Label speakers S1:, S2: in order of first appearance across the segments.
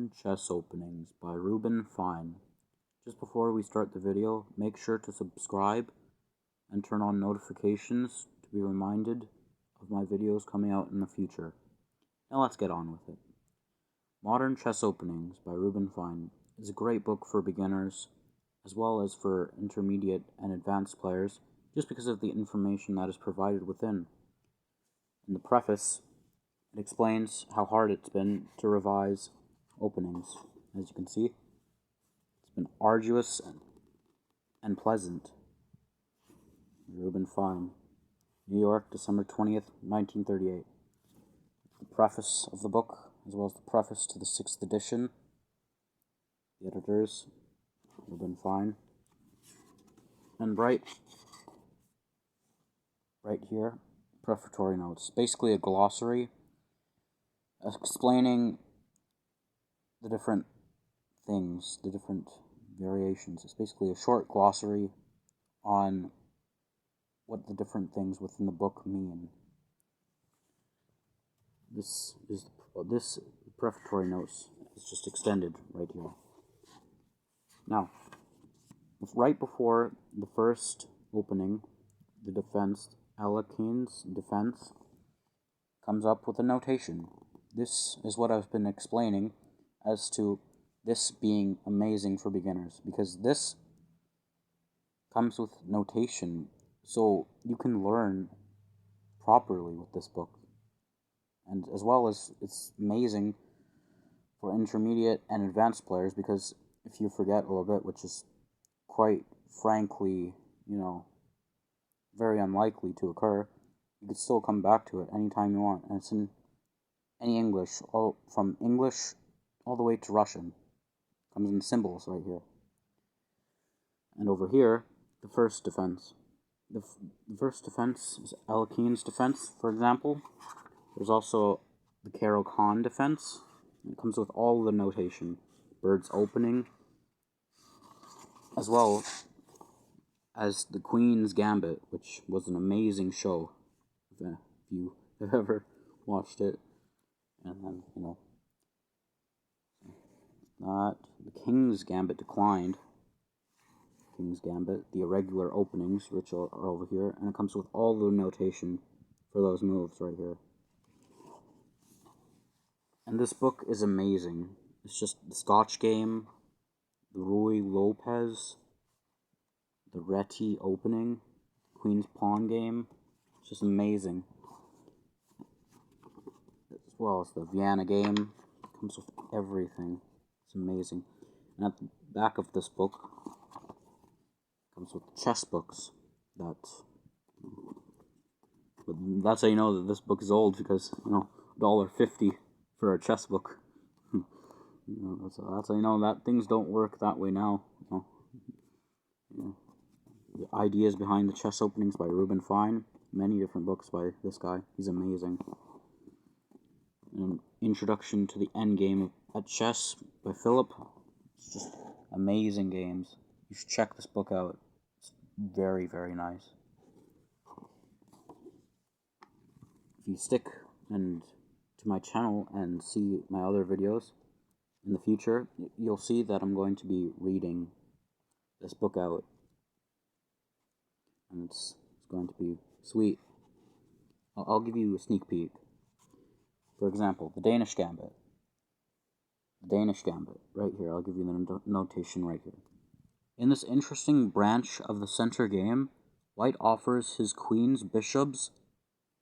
S1: Modern Chess Openings by Reuben Fine. Just before we start the video, make sure to subscribe and turn on notifications to be reminded of my videos coming out in the future. Now let's get on with it. Modern Chess Openings by Reuben Fine is a great book for beginners as well as for intermediate and advanced players just because of the information that is provided within. In the preface, it explains how hard it's been to revise openings. As you can see, it's been arduous and pleasant. Reuben Fine, New York, December 20th, 1938. The preface of the book, as well as the preface to the 6th edition. The editors, Reuben Fine. And right here, prefatory notes. Basically a glossary explaining the different things, the different variations. It's basically a short glossary on what the different things within the book mean. This prefatory notes is just extended right here. Now, right before the first opening, the defense, Alekhines defense, comes up with a notation. This is what I've been explaining as to this being amazing for beginners, because this comes with notation, so you can learn properly with this book. And as well as it's amazing for intermediate and advanced players, because if you forget a little bit, which is quite frankly, very unlikely to occur, you could still come back to it anytime you want. And it's in any English, from English all the way to Russian. It comes in symbols right here. And over here, the first defense. The first defense is Alekhines defense, for example. There's also the Caro-Kann defense. It comes with all the notation. Bird's opening, as well as the Queen's Gambit, which was an amazing show, if you have ever watched it. And then, the King's Gambit declined. King's Gambit, the irregular openings, which are over here, and it comes with all the notation for those moves right here. And this book is amazing. It's just the Scotch game, the Ruy Lopez, the Reti opening, Queen's Pawn game. It's just amazing. As well as the Vienna game. It comes with everything. It's amazing. And at the back of this book comes with chess books. That's how you know that this book is old, because $1.50 for a chess book. That's how you know that things don't work that way now. The ideas behind the chess openings by Reuben Fine. Many different books by this guy. He's amazing. An introduction to the endgame at chess by Philip. It's just amazing games. You should check this book out. It's very, very nice. If you stick to my channel and see my other videos in the future, you'll see that I'm going to be reading this book out. And it's going to be sweet. I'll give you a sneak peek. For example, the Danish Gambit. The Danish Gambit, right here. I'll give you the notation right here. In this interesting branch of the center game, White offers his queen's bishops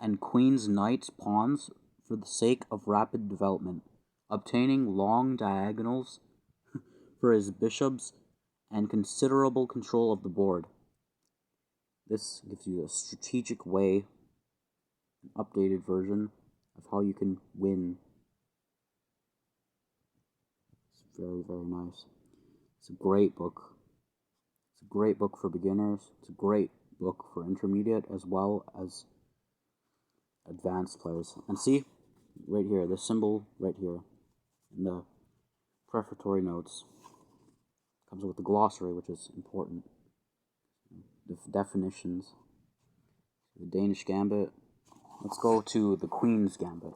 S1: and queen's knight's pawns for the sake of rapid development, obtaining long diagonals for his bishops and considerable control of the board. This gives you a strategic way, an updated version of how you can win. It's very, very nice. It's a great book. It's a great book for beginners. It's a great book for intermediate as well as advanced players. And see, right here, the symbol right here in the prefatory notes comes with the glossary, which is important. The definitions. The Danish Gambit. Let's go to the Queen's Gambit.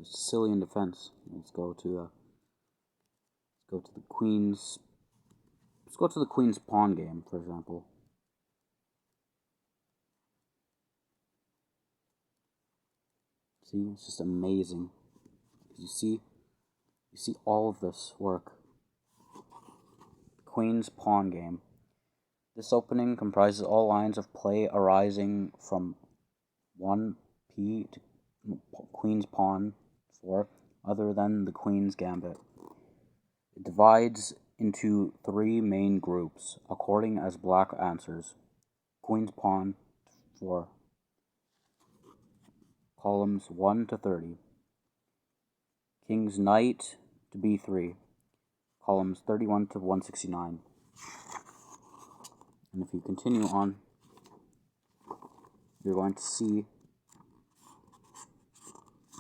S1: Sicilian defense. Let's go to the queen's. Let's go to the queen's pawn game, for example. See, it's just amazing. You see all of this work. Queen's pawn game. This opening comprises all lines of play arising from 1p to queen's pawn 4, other than the queen's gambit. It divides into 3 main groups, according as black answers. Queen's pawn 4, columns 1 to 30. King's knight to b3, columns 31 to 169. And if you continue on, you're going to see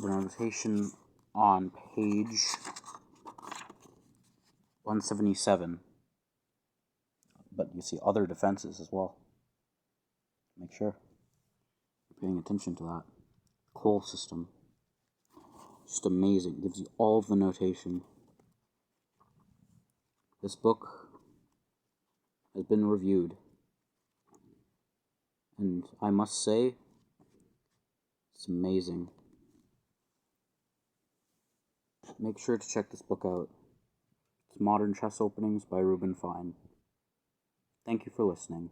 S1: the notation on page 177. But you see other defenses as well. Make sure you're paying attention to that. Coal system. Just amazing. It gives you all of the notation. This book has been reviewed, and I must say, it's amazing. Make sure to check this book out. It's Modern Chess Openings by Reuben Fine. Thank you for listening.